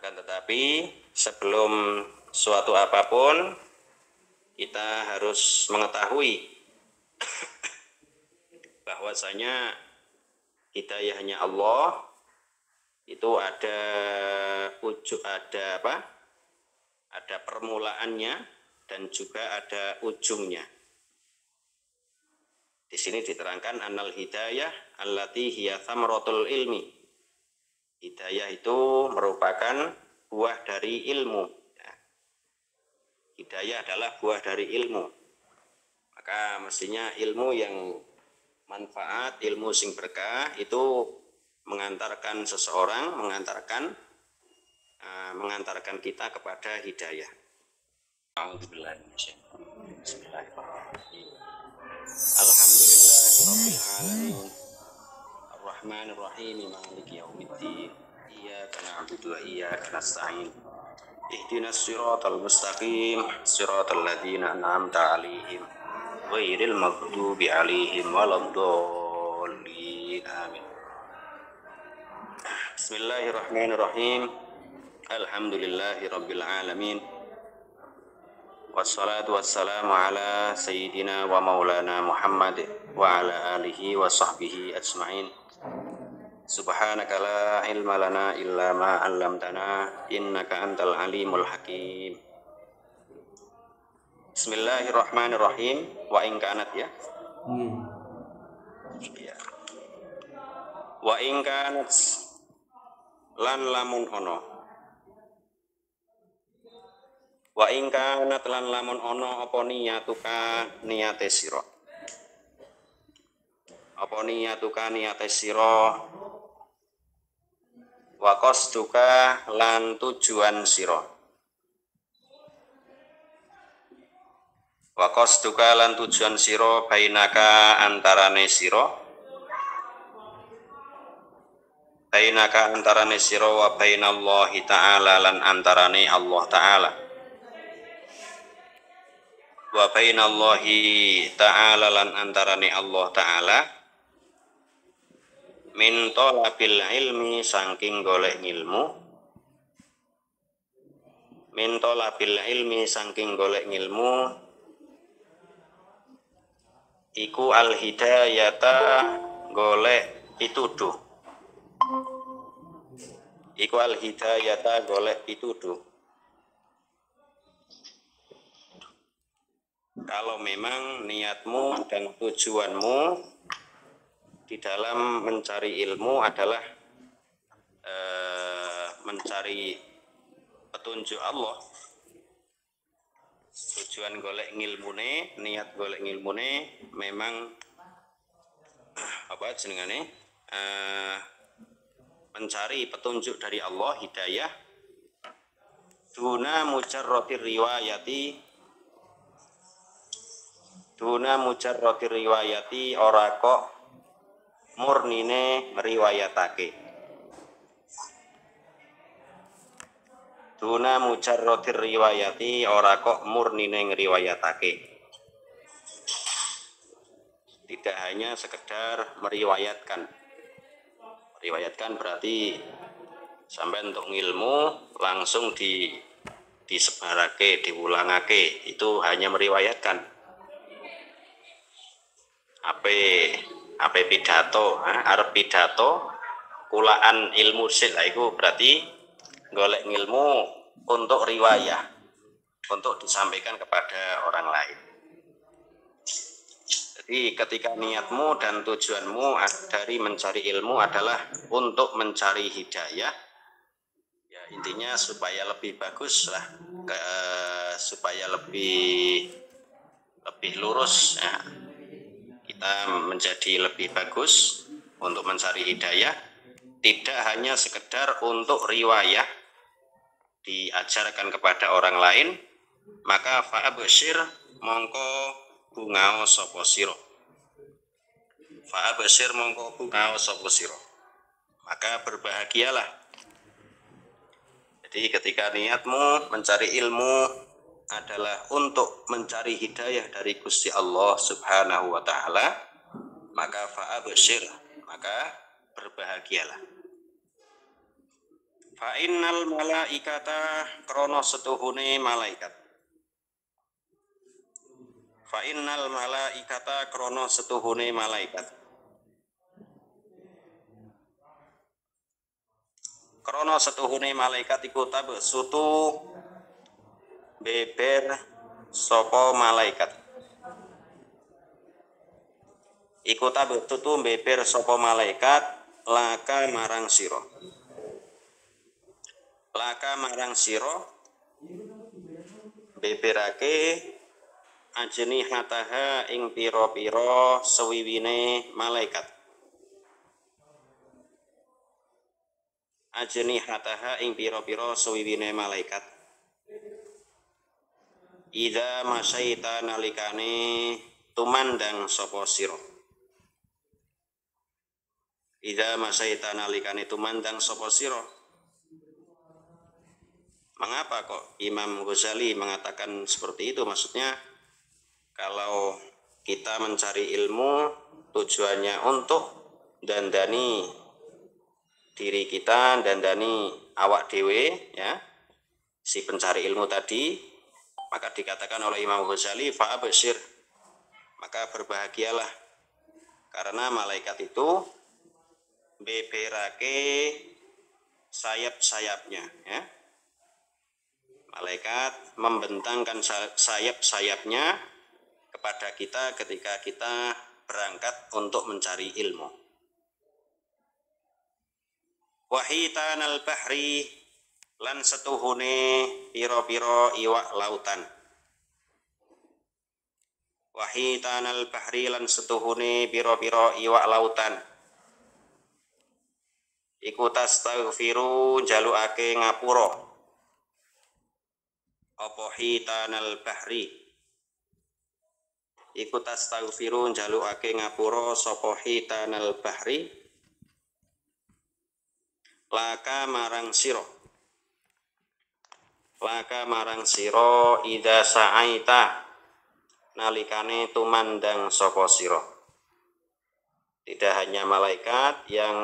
Akan tetapi sebelum suatu apapun kita harus mengetahui bahwasanya hidayahnya Allah itu ada ada permulaannya dan juga ada ujungnya. Di sini diterangkan annal hidayah allati hiya thamratul ilmi. Hidayah itu merupakan buah dari ilmu. Hidayah adalah buah dari ilmu. Maka mestinya ilmu yang manfaat, ilmu sing berkah itu mengantarkan seseorang, mengantarkan kita kepada hidayah. A'udzubillahi minasyaitonir rajim. Bismillahirrahmanirrahim. Alhamdulillahirabbil alamin. Arrahmanir rahim, maliki yaumiddin. Iyyaka na'budu wa iyyaka nasta'in. Ihdinas siratal mustaqim, siratal ladzina an'amta 'alaihim ghairil maghdubi 'alaihim waladdallin. Amin. Bismillahirrahmanirrahim. Alhamdulillahirabbil alamin. Wassalatu wassalamu ala sayyidina wa maulana Muhammad wa ala alihi wa sahbihi ajma'in. Subhanaka la ilma lana illa ma 'allamtana innaka antal alimul hakim. Bismillahirrahmanirrahim. Wa in kanat ya. Wa in kanat lan lamun ono. Wa in kanat lan lamun ono apa niyatuka niyate sira. Apa niyatuka niyate sira. Wa qasduka lan tujuan sira. Wa qasduka lan tujuan sira bainaka antarane sira. Bainaka antarane sira wa bainallahi ta'ala lan antarane Allah ta'ala. Wa bainallahi ta'ala lan antarane Allah ta'ala min talabil ilmi saking golek ilmu. Min talabil ilmi saking golek ilmu iku al hidayata golek pituduh. Iku al hidayata golek pituduh. Kalau memang niatmu dan tujuanmu di dalam mencari ilmu adalah mencari petunjuk Allah, tujuan golek ngilmune, niat golek ngilmune memang apa jenengane mencari petunjuk dari Allah, hidayah duna mujarratir riwayati ora kok murnine ngriwayatake. Duna mujarratir riwayati ora kok murnine ngriwayatake. Tidak hanya sekedar meriwayatkan. Meriwayatkan berarti sampai untuk ilmu langsung disebarake, diulangake. Itu hanya meriwayatkan. Apa pidato, arep pidato kulaan ilmu sil iku berarti golek ilmu untuk riwayah, untuk disampaikan kepada orang lain. Jadi ketika niatmu dan tujuanmu dari mencari ilmu adalah untuk mencari hidayah, ya intinya supaya lebih bagus lah, supaya lebih lurus. Ya. Kita menjadi lebih bagus untuk mencari hidayah, tidak hanya sekedar untuk riwayah diajarkan kepada orang lain, maka fa'absyir mongko bungao sapa sira. Fa'absyir mongko bungao sapa sira. Maka berbahagialah. Jadi ketika niatmu mencari ilmu adalah untuk mencari hidayah dari Gusti Allah Subhanahu wa taala, maka fa'absyir, maka berbahagialah. Fa innal malaikata krana setuhune malaikat. Fa innal malaikata krana setuhune malaikat. Krana setuhune malaikat iku tabsutu beber sapa malaikat. Iku tabsutu beber sapa malaikat laka marang sira. Laka marang sira beberake ajeni hataha ing pira-pira sewiwine malaikat. Ajeni hataha ing pira-pira sewiwine malaikat. Idza masyaita nalikane tumandang sapa sira. Idza masyaita nalikane tumandang sapa sira. Mengapa kok Imam Ghazali mengatakan seperti itu? Maksudnya kalau kita mencari ilmu tujuannya untuk dandani diri kita, dandani awak dewe, ya, si pencari ilmu tadi, maka dikatakan oleh Imam Ghazali fa'abshir, maka berbahagialah karena malaikat itu beberake sayap-sayapnya, ya. Malaikat membentangkan sayap-sayapnya kepada kita ketika kita berangkat untuk mencari ilmu. Wahitanal bahri lan setuhune piro-piro iwak lautan. Wahitanal bahri lan setuhune piro-piro iwak lautan. Iku tastaghfiru jalukake ngapura. Apa hitanal bahri iku tastaghfiru jalukake ngapura sapa hitanal bahri laka marang sira. Laka marang sira idza sa'aita nalikane tumandang sapa sira. Tidak hanya malaikat yang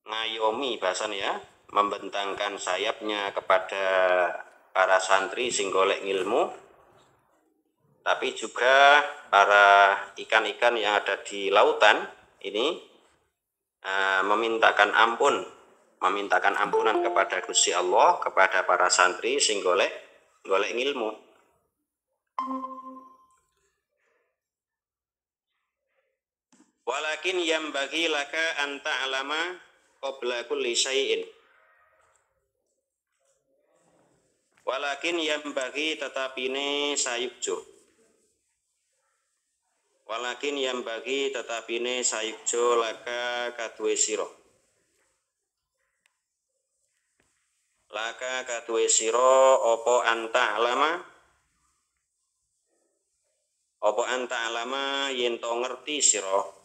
ngayomi bahasan, ya, membentangkan sayapnya kepada para santri sing golek ilmu, tapi juga para ikan-ikan yang ada di lautan ini memintakan ampunan kepada Gusti Allah, kepada para santri sing golek ilmu. Walakin yang bagi laka anta alama qabla kulli syai'in. Walakin yang bagi tetapine sayukjo. Walakin yang bagi tetapine sayukjo laka kadue siro. Laka kadue siro opo anta alama. Opo anta alama yento ngerti siro.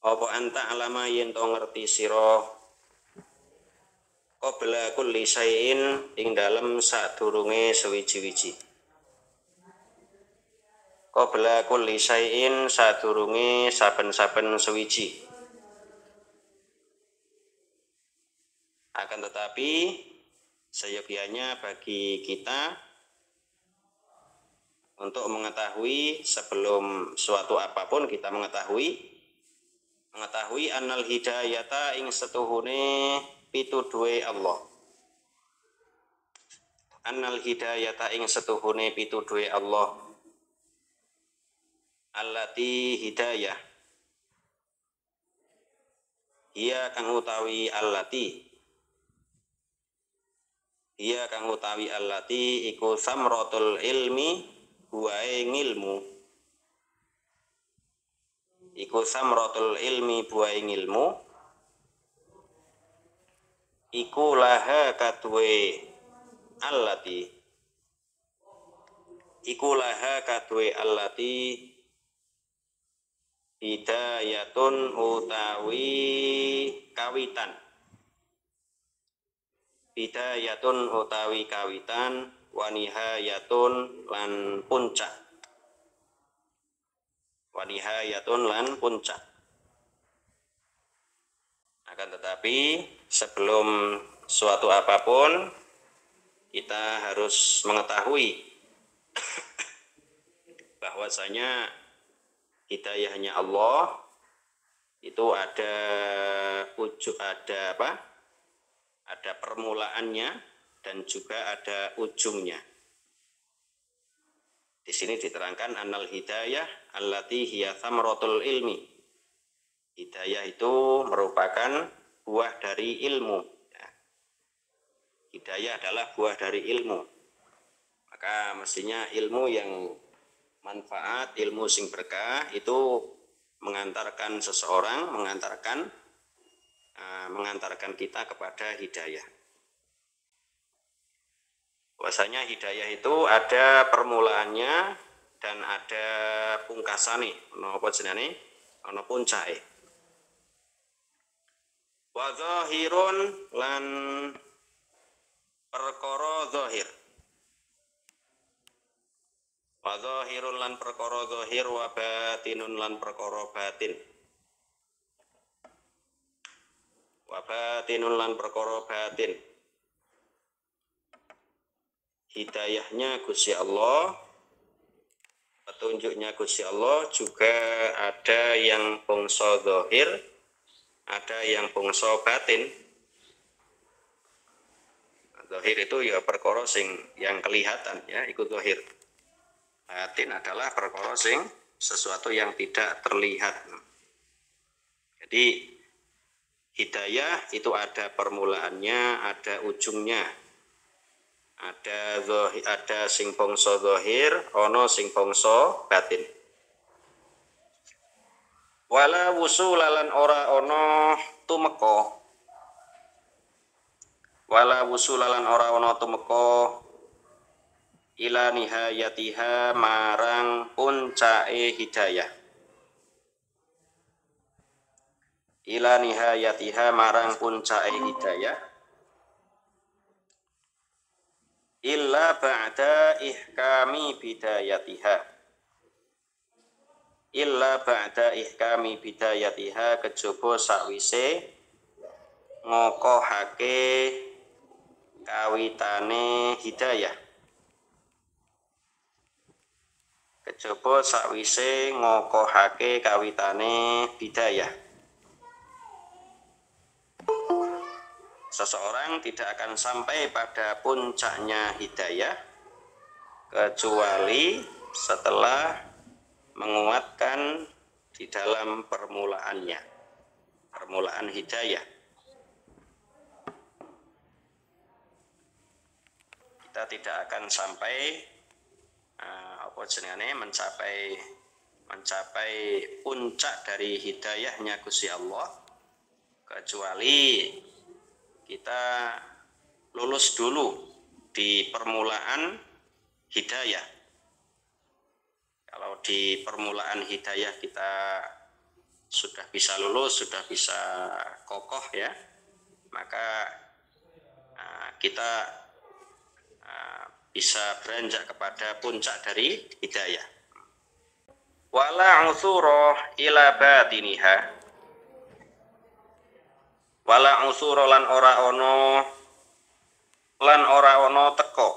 Opo anta alama yento ngerti siro. Qabla kulli syai'in ing dalem sadurunge sewiji-wiji. Qabla kulli syai'in sadurunge saben-saben sewiji. Akan tetapi seyogyanya bagi kita untuk mengetahui sebelum suatu apapun kita mengetahui annal hidayata ing setuhune pituduhe Allah. Annal hidayata ing setuhune pituduhe Allah. Allati hidayah. Ia kang utawi allati. Ia kang utawi allati iku samratul ilmi buahe ngilmu. Iku samratul ilmi buahe ngilmu. Iku laha kadue allati. Iku laha kadue allati hidayatun utawi kawitan. Hidayatun utawi kawitan wanihayatun lan puncak. Wanihayatun lan puncak. Akan tetapi sebelum suatu apapun kita harus mengetahui bahwasanya hidayahnya Allah itu ada ada permulaannya dan juga ada ujungnya. Di sini diterangkan annal hidayah allati hiya thamratul ilmi. Hidayah itu merupakan buah dari ilmu. Hidayah adalah buah dari ilmu. Maka mestinya ilmu yang manfaat, ilmu sing berkah itu mengantarkan seseorang, mengantarkan kita kepada hidayah. Bahwasanya hidayah itu ada permulaannya dan ada pungkasane, ana apa jenenge? Ana puncake. Wa zahirun lan perkara zahir. Wa zahirun lan perkara zahir wa batinun lan perkara batin. Wa batinun lan perkara batin. Hidayahnya Gusti Allah, petunjuknya Gusti Allah juga ada yang bangsa zahir, ada yang bangsa batin. Zahir itu ya perkara sing yang kelihatan ya, ikut zahir. Batin adalah perkara sing sesuatu yang tidak terlihat. Jadi hidayah itu ada permulaannya, ada ujungnya. Ada sing bangsa zahir, ana sing bangsa batin. Wala wusulalan ora ana tumeka. Wala wusulalan ora ana tumeka ila nihayatiha marang puncake hidayah. Ila nihayatiha marang puncake hidayah. Illa ba'da ihkami bidayatiha. Illa ba'da ihkami bidayatiha kejaba sakwise ngokohake kawitane hidayah. Kejaba sakwise ngokohake kawitane bidayah. Seseorang tidak akan sampai pada puncaknya hidayah kecuali setelah menguatkan di dalam permulaannya, permulaan hidayah. Kita tidak akan sampai mencapai puncak dari hidayahnya Gusti Allah kecuali kita lulus dulu di permulaan hidayah. Kalau di permulaan hidayah kita sudah bisa lulus, sudah bisa kokoh ya, maka kita bisa beranjak kepada puncak dari hidayah. Wala usura ila batiniha. Wala usura lan ora ana teka.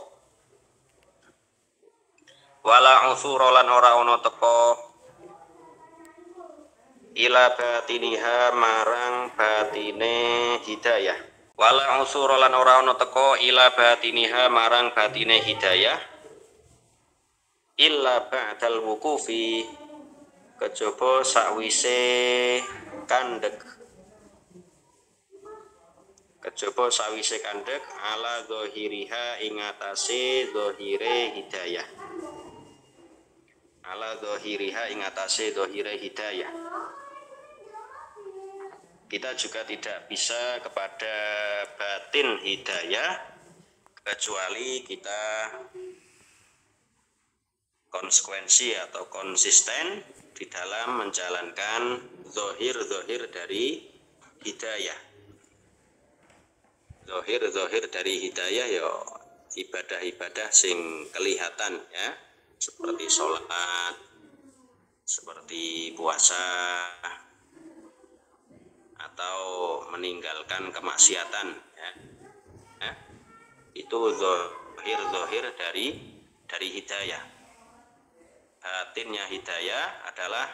Wala usura lan ora ana teka ila batiniha marang batine hidayah. Wala usura lan ora ana teka ila batiniha marang batine hidayah. Illa ba'dal wuqufi kejaba sakwise kandhek. Kejaba sawise kandhek ala zahiriha ing atase zahire hidayah. Ala zahiriha ing atase zahire hidayah. Kita juga tidak bisa kepada batin hidayah kecuali kita konsekuensi atau konsisten di dalam menjalankan zahir-zahir dari hidayah. Zahir dari hidayah ya ibadah-ibadah sing kelihatan ya, seperti sholat, seperti puasa, atau meninggalkan kemaksiatan, ya. Itu zohir dari hidayah. Batinnya hidayah adalah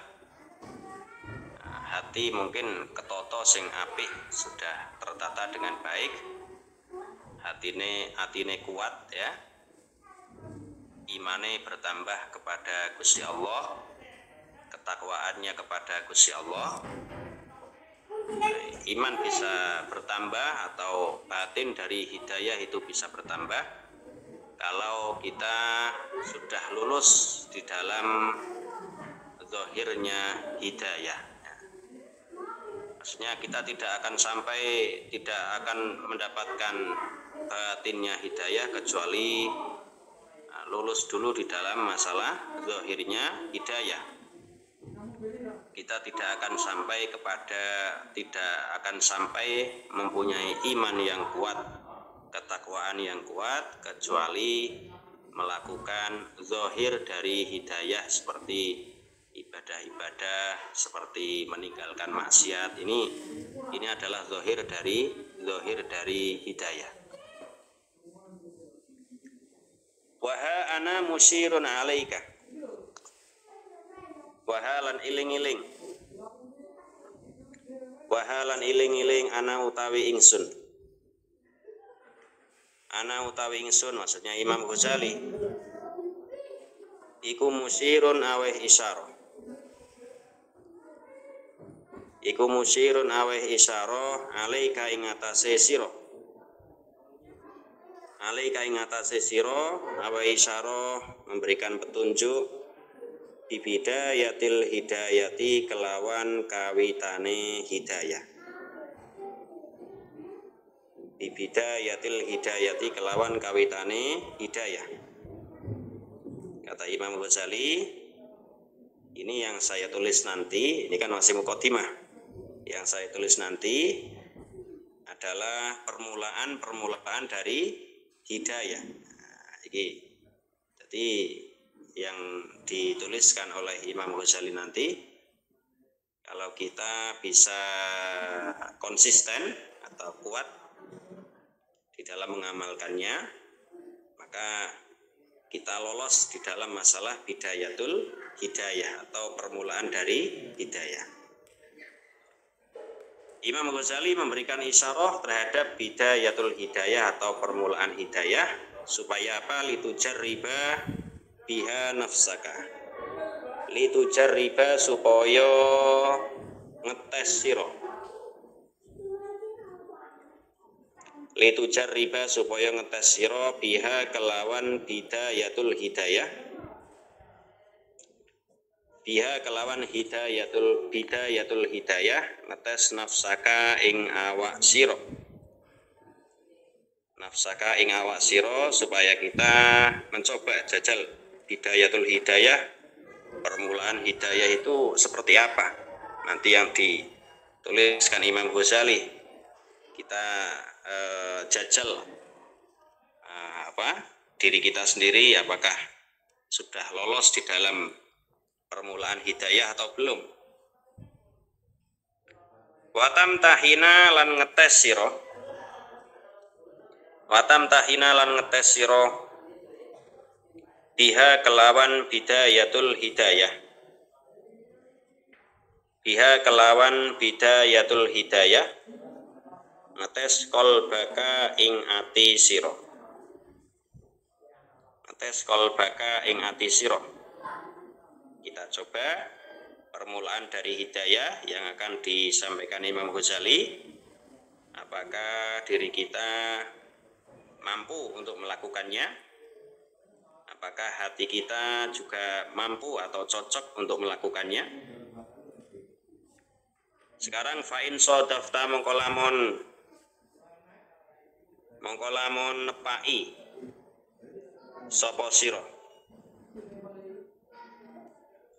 hati mungkin ketoto sing apik, sudah tertata dengan baik, hatine kuat, ya, imane bertambah kepada Gusti Allah, ketakwaannya kepada Gusti Allah. Iman bisa bertambah atau batin dari hidayah itu bisa bertambah kalau kita sudah lulus di dalam zahirnya hidayah. Maksudnya kita tidak akan mendapatkan batinnya hidayah kecuali lulus dulu di dalam masalah zahirnya hidayah. Kita tidak akan sampai mempunyai iman yang kuat, ketakwaan yang kuat, kecuali melakukan zahir dari hidayah seperti ibadah-ibadah, seperti meninggalkan maksiat. Ini adalah zahir dari hidayah. Waha ana musyirun alaika, wahalan iling-iling ana utawi ingsun maksudnya Imam Ghazali iku musyirun aweh isyarah alaika ing atase sira aweh isyarah memberikan petunjuk bibidayatil hidayati kelawan kawitane hidayah. Bibidayatil hidayati kelawan kawitane hidayah. Kata Imam Ghazali, ini yang saya tulis nanti, ini kan masih muqaddimah. Yang saya tulis nanti adalah permulaan dari hidayah. Jadi yang dituliskan oleh Imam Ghazali nanti, kalau kita bisa konsisten atau kuat di dalam mengamalkannya, maka kita lolos di dalam masalah bidayatul hidayah atau permulaan dari hidayah. Imam Ghazali memberikan isyarah terhadap bidayatul hidayah atau permulaan hidayah supaya apa? Litujarriba biha nafsaka, litujarriba supaya ngetes sira, biha kelawan bidayatul hidayah, bidayatul hidayah ngetes nafsaka ing awak sira supaya kita mencoba jajal bidayatul hidayah, permulaan hidayah itu seperti apa. Nanti yang dituliskan Imam Ghazali, kita jajal diri kita sendiri, apakah sudah lolos di dalam permulaan hidayah atau belum. Watam tahina lan ngetes sira biha kelawan bidayatul hidayah, ngetes kolbaka ing ati sira. Kita coba permulaan dari hidayah yang akan disampaikan Imam Ghazali, apakah diri kita mampu untuk melakukannya, apakah hati kita juga mampu atau cocok untuk melakukannya. Sekarang fa'in sodafta mongkolamun nepai sapa sira.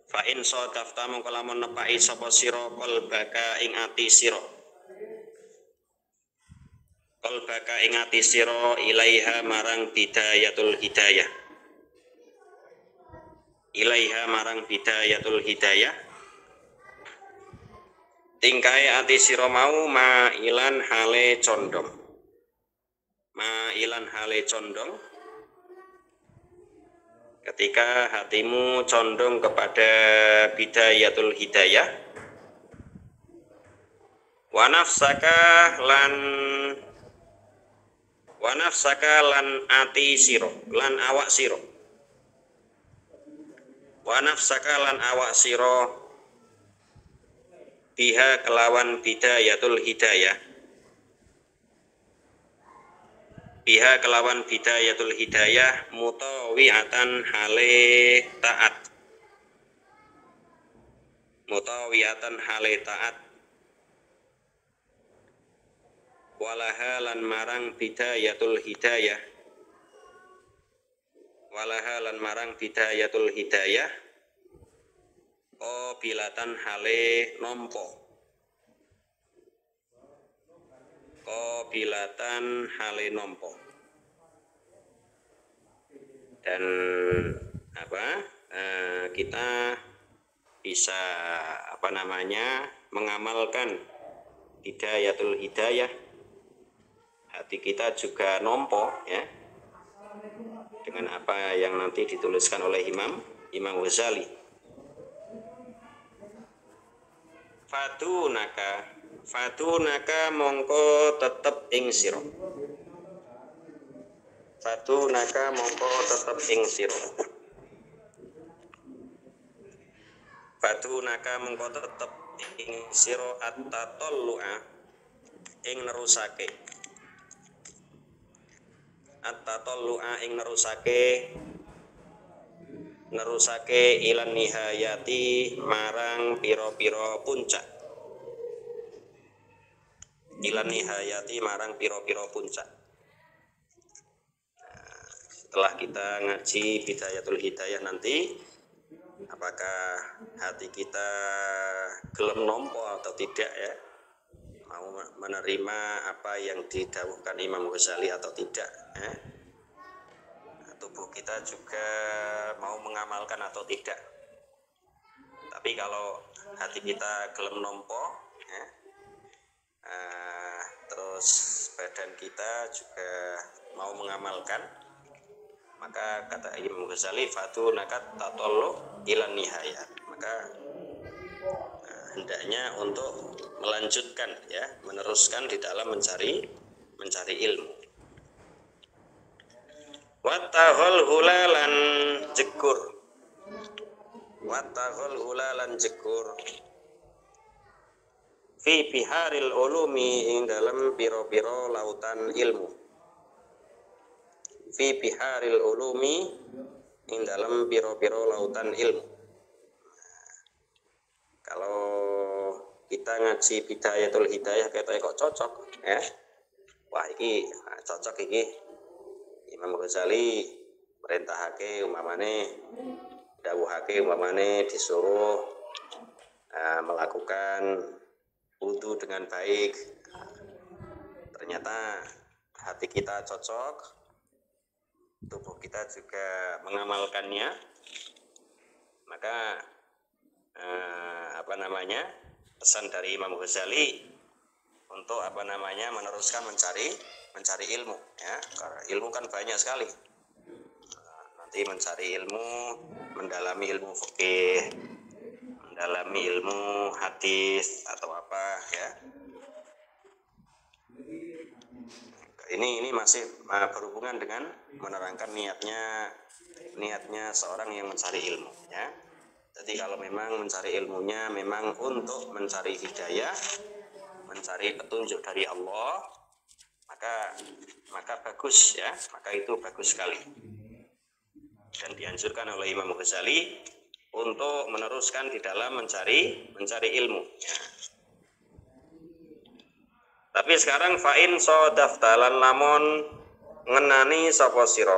Fa'in sodafta mongkolamun nepai sapa sira qalbaka ing ati sira, ilaiha marang bidayatul hidayah, tingkai ati sira mau mailan hale condong. Mailan hale condong, ketika hatimu condong kepada bidayatul hidayah. Wa nafsaka lan ati sira, lan awak sira. Wa nafsaka lan awak sira biha kelawan bidayatul hidayah. Biha kelawan bidayatul hidayah mutawiatan hale taat. Mutawiatan hale taat. Walaha lan marang bidayatul hidayah. Walaha lan marang bidayatul hidayah qabilatan hale nompo. Qabilatan hale nompo. Dan kita bisa mengamalkan bidayatul hidayah. Hati kita juga nompo ya, dengan apa yang nanti dituliskan oleh Imam Ghazali. Fatunaka mongko tetep ing sira. Fatunaka mongko tetep ing sira. Fatunaka mongko tetep ing sira at-tatallua ing nerusake. At-tatallua ing nerusake ilan nihayati marang pira-pira puncak. Ilan nihayati marang pira-pira puncak. Setelah kita ngaji bidayatul hidayah nanti, apakah hati kita gelem nompo atau tidak ya, mau menerima apa yang didhawuhkan Imam Ghazali atau tidak ya? Tubuh kita juga mau mengamalkan atau tidak. Tapi kalau hati kita gelem nompo ya, terus badan kita juga mau mengamalkan, maka kata Imam Ghazali fatunaka tatallu ilan nihayat, maka hendaknya untuk melanjutkan ya, meneruskan di dalam mencari ilmu. Wattaghal hulalan jekur. Wattaghal hulalan jekur. Fi biharil ulumi ing dalam piro-piro lautan ilmu. Fi biharil ulumi ing dalam piro-piro lautan ilmu. Kalau kita ngaji bidayatul hidayah kok cocok ya. Wah iki cocok iki. Imam Ghazali merintahake dawuhake disuruh melakukan wudu dengan baik. Ternyata hati kita cocok, tubuh kita juga mengamalkannya, maka pesan dari Imam Ghazali untuk meneruskan mencari ilmu ya, karena ilmu kan banyak sekali. Nanti mencari ilmu, mendalami ilmu fikih, mendalami ilmu hadis atau apa ya. Ini masih berhubungan dengan menerangkan niatnya seorang yang mencari ilmu ya. Jadi kalau memang mencari ilmunya memang untuk mencari hidayah, mencari petunjuk dari Allah, maka bagus ya, maka itu bagus sekali. Dan dianjurkan oleh Imam Ghazali untuk meneruskan di dalam mencari ilmu ya. Tapi sekarang fa'in sodaftalan lamun ngenani sapa sira.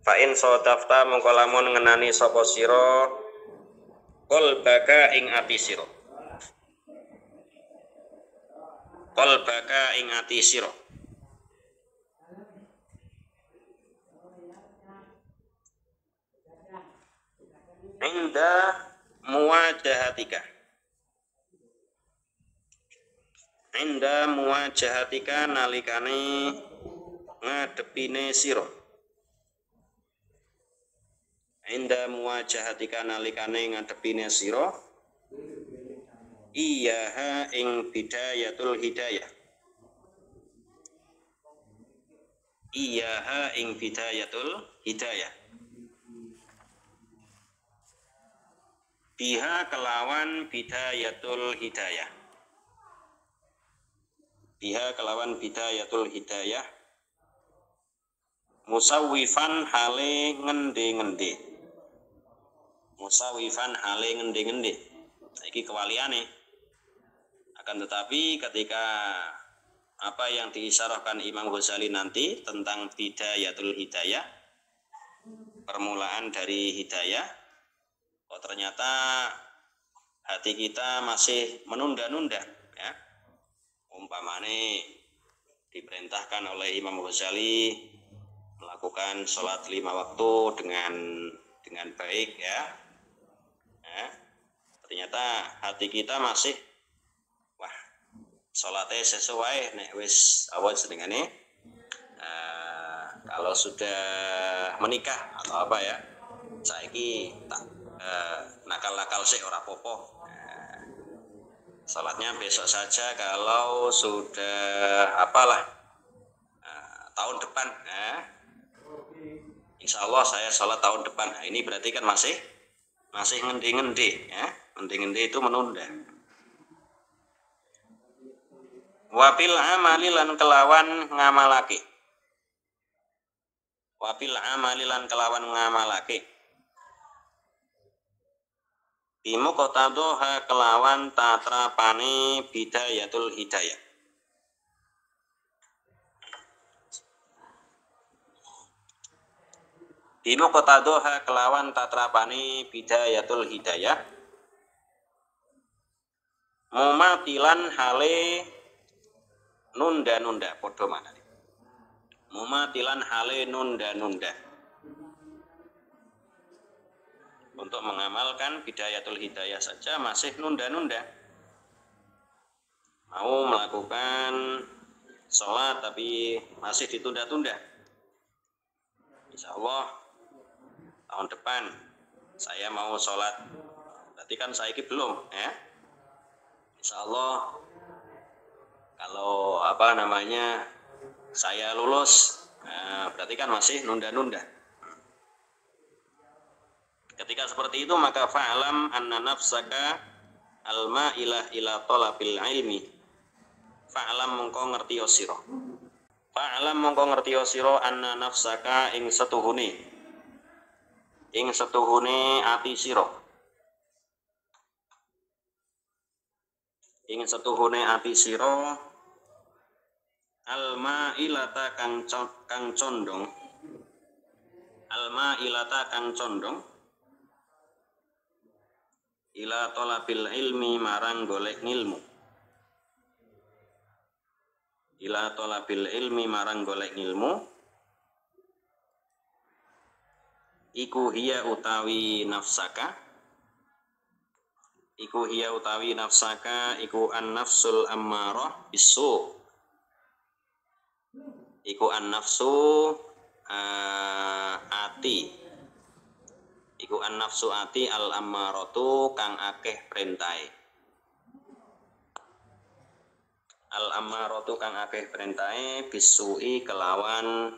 Fa'in sodafta mongko lamun ngenani sapa sira qalbaka ing ati sira. Qalbaka ing ati sira. Inda muwajahatika. Inda muwajahatika nalikane ngadepine sira. Inda muwajahatika nalikane ngadepine sira. Iyaha ing bidayatul hidayah. Iyaha ing bidayatul hidayah. Biha kelawan bidayatul hidayah. Biha kelawan bidayatul hidayah. Musawwifan hale ngende-ngende. Musawwifan hale ngende-ngende. Iki kewaliane. Akan tetapi ketika apa yang diisyarahkan Imam Ghazali nanti tentang bidayatul hidayah, permulaan dari hidayah, kok ternyata hati kita masih menunda-nunda, ya. Umpamane diperintahkan oleh Imam Ghazali melakukan sholat 5 waktu dengan baik, ya. Ternyata hati kita masih sholatnya sesuai nek wis awal sedengane kalau sudah menikah atau apa ya, saiki tak nakal-nakal sih ora popo, sholatnya besok saja kalau sudah apalah tahun depan, insya Allah saya sholat tahun depan. Nah, ini berarti kan masih ngendi-ngendi, ya. Ngendi-ngendi itu menunda. Wafil amali lan kelawan ngamalake. Wafil amali lan kelawan ngamalake. Bimuqtadoha kelawan tatrapane bidayatul hidayah. Bimuqtadoha kelawan tatrapane bidayatul hidayah. Mumatilan hale nunda-nunda, podo mana nih? Mumatilan hale nunda-nunda. Untuk mengamalkan bidayatul hidayah saja masih nunda-nunda. Mau melakukan sholat tapi masih ditunda-tunda. Insya Allah tahun depan saya mau sholat. Berarti kan saya ini belum, ya. Insya Allah kalau saya lulus, berarti kan masih nunda-nunda. Ketika seperti itu maka fa'lam anna nafsaka al-ma'ilah ila talabil ilmi. Fa'lam mongko ngerti sira. Fa'lam mongko ngerti sira anna nafsaka ing setuhune ati sira. Ing setuhune ati sira al-ma'ilata kang condong. Al-ma'ilata kang condong ila talabil ilmi marang golek ilmu. Ila talabil ilmi marang golek ilmu. Iku hiya utawi nafsaka. Iku hiya utawi nafsaka iku an-nafsul ammarah bisu. Iku an-nafsu ati. Iku an-nafsu ati al-ammaratu kang akeh perintahe. Al-ammaratu kang akeh perintahe bisui kelawan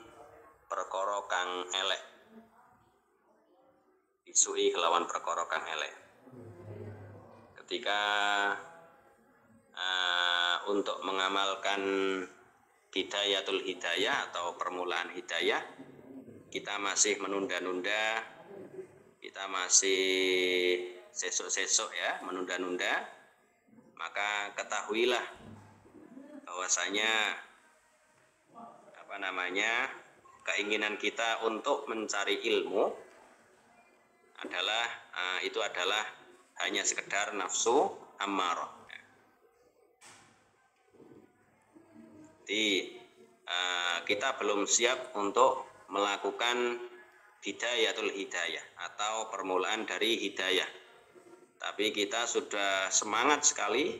perkara kang elek. Bisui kelawan perkara kang elek. Ketika untuk mengamalkan bidayatul hidayah atau permulaan hidayah, kita masih menunda-nunda, kita masih sesuk-sesuk, ya, menunda-nunda, maka ketahuilah bahwasanya keinginan kita untuk mencari ilmu adalah hanya sekedar nafsu ammarah. Jadi kita belum siap untuk melakukan bidayatul hidayah atau permulaan dari hidayah. Tapi kita sudah semangat sekali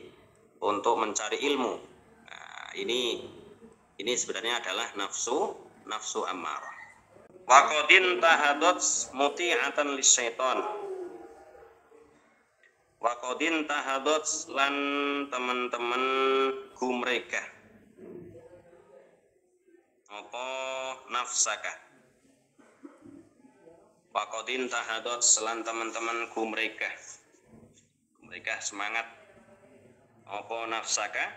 untuk mencari ilmu. ini sebenarnya adalah nafsu ammarah. Wa qadin tahadot muti'atan lisyaiton. Wa qadin tahadot lan teman-teman gumregah apa nafsaka. Wa qadin tahadot lan teman-teman gumregah semangat apa nafsaka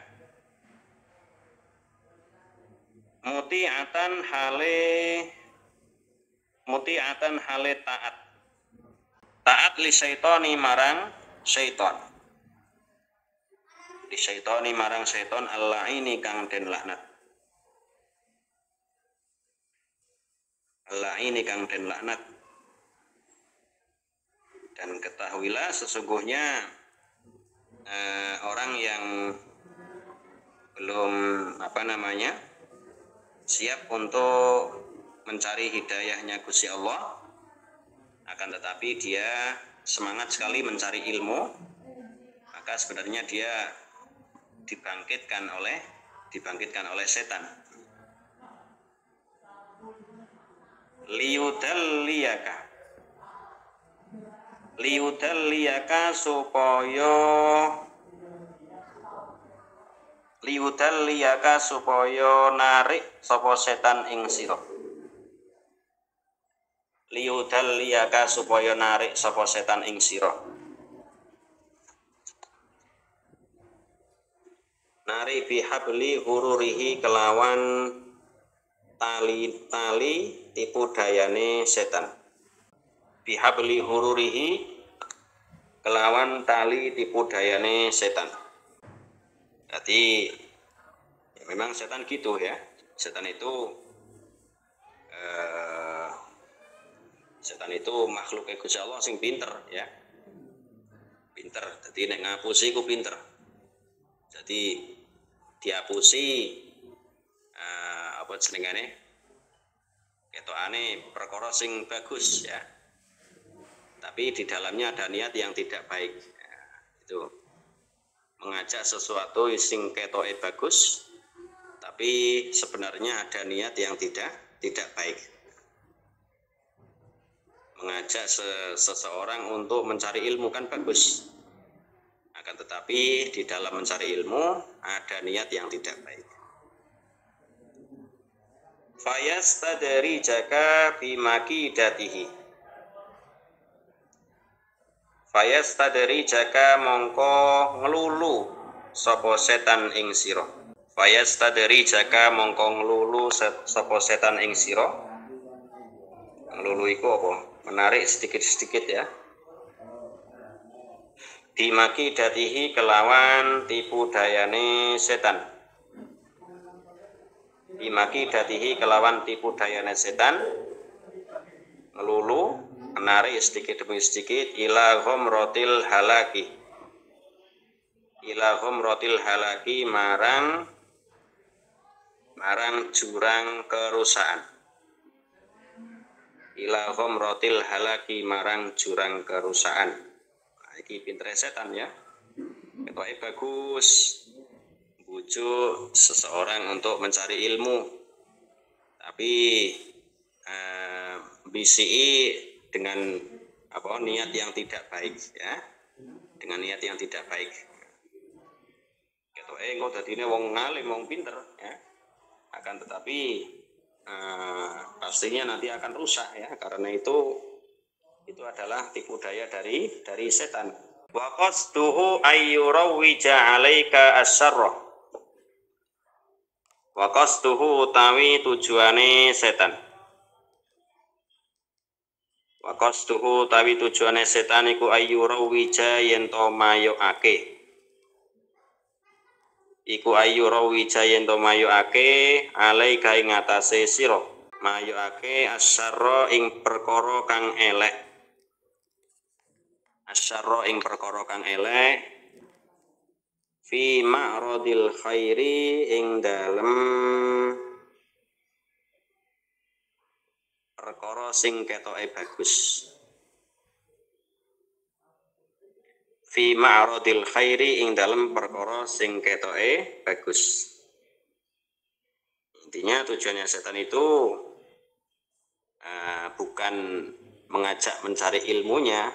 muti'atan hale taat li syaitoni marang syaiton. Li syaitoni marang syaiton al-la'ini kang den laknat. Al-la'ini kang den laknat. Dan ketahuilah sesungguhnya orang yang belum siap untuk mencari hidayahnya Gusti Allah, akan tetapi dia semangat sekali mencari ilmu, maka sebenarnya dia dibangkitkan oleh setan. Liudalliyaka supaya narik sapa setan ing sira. Liudalliyaka supaya narik sapa setan ing sira. Nari bihabli hururihi kelawan tali tipu dayane setan. Bihabli hururihi kelawan tali tipu dayane setan. Jadi ya memang setan gitu ya. Setan itu makhluk Gusti Allah sing pinter ya. Pinter. Jadi nek ngapusi ku pinter. Jadi diapusi apa jenengane? Ketokane perkara sing bagus ya. Tapi di dalamnya ada niat yang tidak baik. Ya, itu mengajak sesuatu sing ketoke bagus, tapi sebenarnya ada niat yang tidak baik. Mengajak seseorang untuk mencari ilmu kan bagus. Akan tetapi di dalam mencari ilmu ada niat yang tidak baik. Fayastadri jaka bimakidatihi. Fayastadri jaka mongko ngelulu sapa setan ing sira. Fayastadri jaka mongko ngelulu sapa setan ing sira. Ngelulu iku apa? Menarik sedikit-sedikit ya. Bimakidatihi kelawan tipu dayane setan. Bimakidatihi kelawan tipu dayane setan. Ngelulu menarik sedikit demi sedikit ila ghumratil halaki marang jurang kerusakan. Ila ghumratil halaki marang jurang kerusakan. Nah, iki pintere setan ya. Ketoke bagus. Bujuk seseorang untuk mencari ilmu. Tapi BCI dengan niat yang tidak baik ya, dengan niat yang tidak baik. Ketoke engko dadine wong ngalim, wong pinter ya. Akan tetapi pastinya nanti akan rusak ya, karena itu adalah tipu daya dari setan. Wa qasduhu ayyurawwija 'alaika asyarra. Wa qasduhu utawi tujuane setan. Wa qasduhu utawi tujuane setan iku ayyurawwija yen to mayokake. Iku ayyurawwija yen to mayokake alaika ing atase sira. Mayokake asyarra ing perkara kang elek. Asyarra ing perkara kang elek fi ma'radil khairi ing dalem perkara sing ketoke bagus. Fi ma'radil khairi ing dalem perkara sing ketoke bagus. Intinya tujuannya setan itu bukan mengajak mencari ilmunya,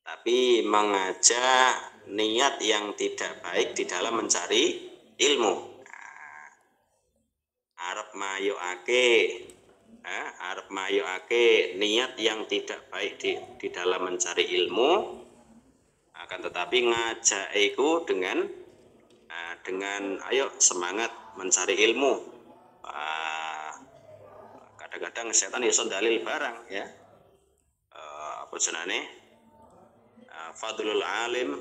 tapi mengajak niat yang tidak baik di dalam mencari ilmu. Arep mayokake niat yang tidak baik di dalam mencari ilmu, akan tetapi ngajak iku dengan ayo semangat mencari ilmu. Kadang-kadang setan iso dalil barang ya. Apa jenenge? Fadlul alim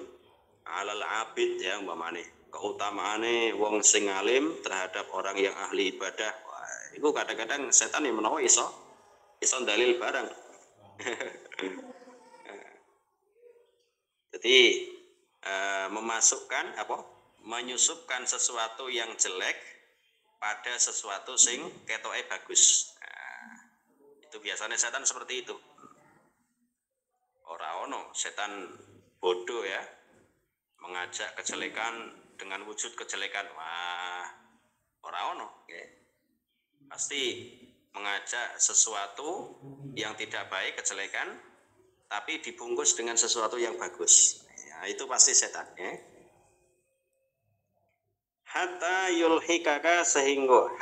alal abid ya umpamane. Keutamaane wong sing alim terhadap orang yang ahli ibadah. Wah, itu kadang-kadang setan yang menawa iso dalil barang. Jadi menyusupkan sesuatu yang jelek pada sesuatu sing ketoke bagus. Itu biasanya setan seperti itu. Ora ono setan bodoh ya, mengajak kejelekan dengan wujud kejelekan. Wah, ora ono ya. Pasti mengajak sesuatu yang tidak baik, kejelekan, tapi dibungkus dengan sesuatu yang bagus. Ya, itu pasti setan ya. Hatta yulhikaka sehingga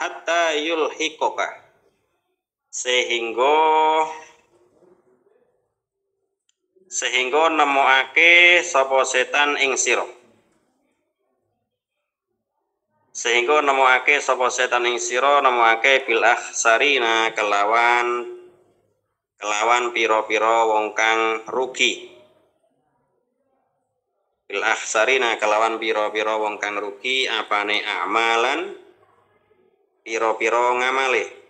nemokake sapa setan ing sira. Sehingga nemokake sapa setan ing sira, nemokake bil akhsarina kelawan pira-pira wong kang rugi. Bil akhsarina kelawan pira-pira wong kang rugi apane amalan pira-pira ngamale.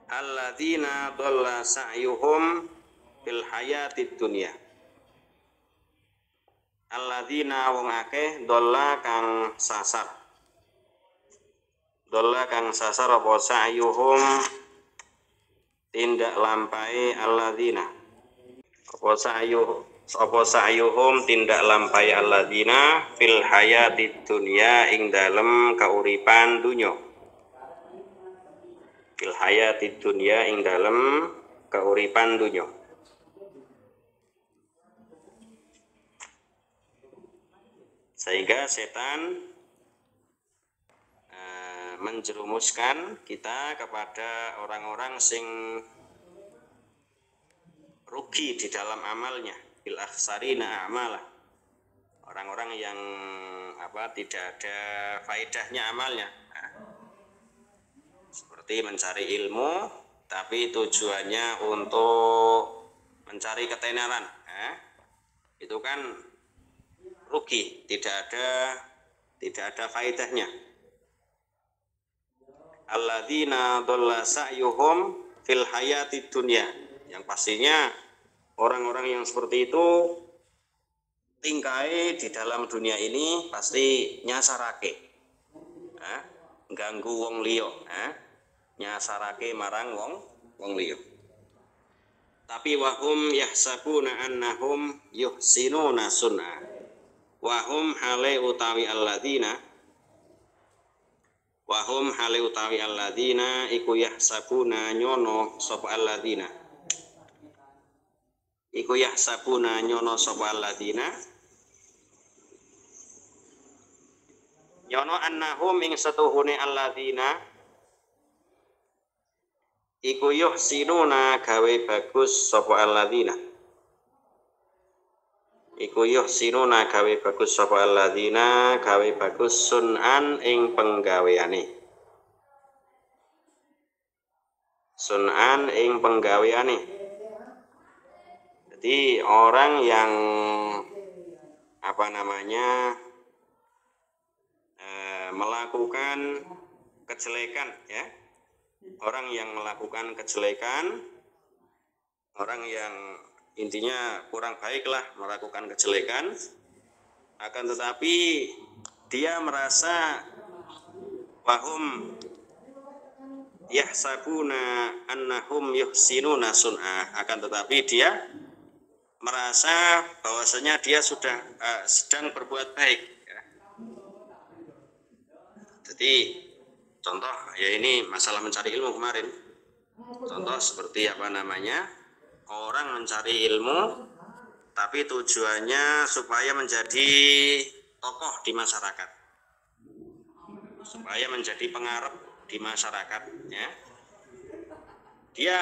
Alladzina dhalla sa'yuhum fil hayatid dunya. Alladzina wong akeh dhalla kang sasar apa sa'yuhum tindak lampahe alladzina apa sa'yuhum tindak lampahe alladzina fil hayatid dunya ing dalem kauripan dunya. Fil hayatid dunya ing dalem kauripan dunya. Sehingga setan menjerumuskan kita kepada orang-orang sing rugi di dalam amalnya, bil akhsarina a'malah. Orang-orang yang tidak ada faedahnya amalnya. Seperti mencari ilmu tapi tujuannya untuk mencari ketenaran. Itu kan rugi, tidak ada faedahnya. Alladzina dhalla sa'yuhum fil hayatid dunya. Yang pastinya orang-orang yang seperti itu tingkai di dalam dunia ini pasti nyasarake. Ganggu wong liya, nyasarake marang wong liya. Tapi wahum yahsabuna annahum yuhsinuna sun'a. Wahum hale utawi alladzina iku yahsabuna nyono sapa alladzina. Nyono annahum ing setuhune alladzina iku yuhsinuna gawe bagus sapa alladzina. Gawe bagus sun'an ing penggaweane. Jadi orang yang melakukan kejelekan ya. Orang yang melakukan kejelekan, orang yang intinya kurang baiklah melakukan kejelekan, akan tetapi dia merasa wahum yahsabuna annahum yuhsinuna sun'ah, akan tetapi dia merasa bahwasanya dia sudah sedang berbuat baik ya. Jadi Contoh ya ini masalah mencari ilmu kemarin. Contoh seperti apa namanya? Orang mencari ilmu tapi tujuannya supaya menjadi tokoh di masyarakat. Supaya menjadi pengarep di masyarakat ya. Dia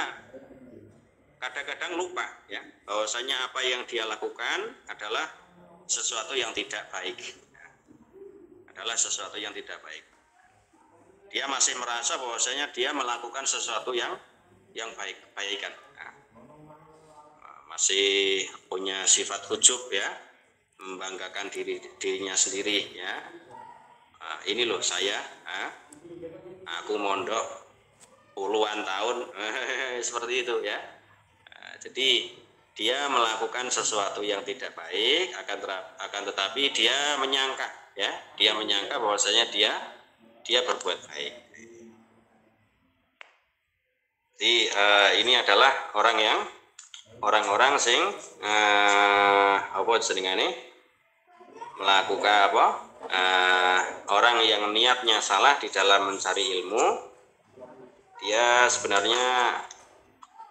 kadang-kadang lupa ya bahwasanya apa yang dia lakukan adalah sesuatu yang tidak baik. Adalah sesuatu yang tidak baik. Dia masih merasa bahwasanya dia melakukan sesuatu yang baik-baikan. Nah, masih punya sifat ujub ya, membanggakan dirinya sendiri ya. Nah, ini loh saya, aku mondok puluhan tahun, seperti itu ya. Nah, jadi dia melakukan sesuatu yang tidak baik, akan tetapi dia menyangka ya, dia menyangka bahwasanya dia berbuat baik. Jadi ini adalah orang-orang sing apa jenengane melakukan apa orang yang niatnya salah di dalam mencari ilmu, dia sebenarnya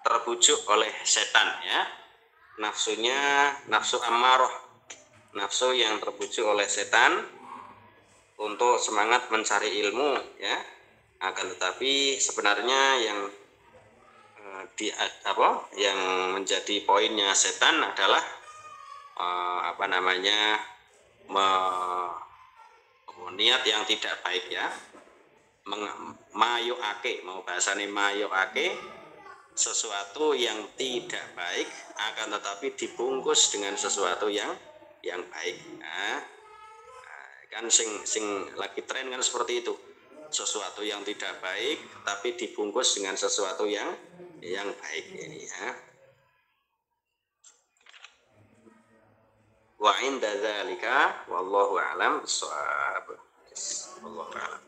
terbujuk oleh setan ya, nafsunya, nafsu ammarah, nafsu yang terbujuk oleh setan untuk semangat mencari ilmu ya, akan tetapi sebenarnya yang yang menjadi poinnya setan adalah niat yang tidak baik ya, mayuake, mau bahasane mayuake sesuatu yang tidak baik akan tetapi dibungkus dengan sesuatu yang baik. Kan sing lagi tren kan seperti itu, sesuatu yang tidak baik tapi dibungkus dengan sesuatu yang baik ini ya. Wa inda dzalika wallahu a'lam bissawab. Wallahu a'lam.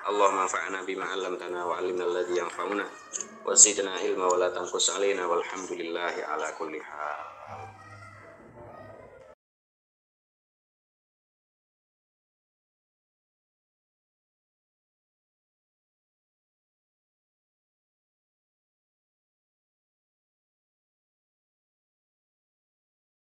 Allahumma anfa'na bima 'allamtana wa 'allimna alladhi yanfa'una wa zidna ilma wa la tanqus 'alaina walhamdulillahi ala kulli hal.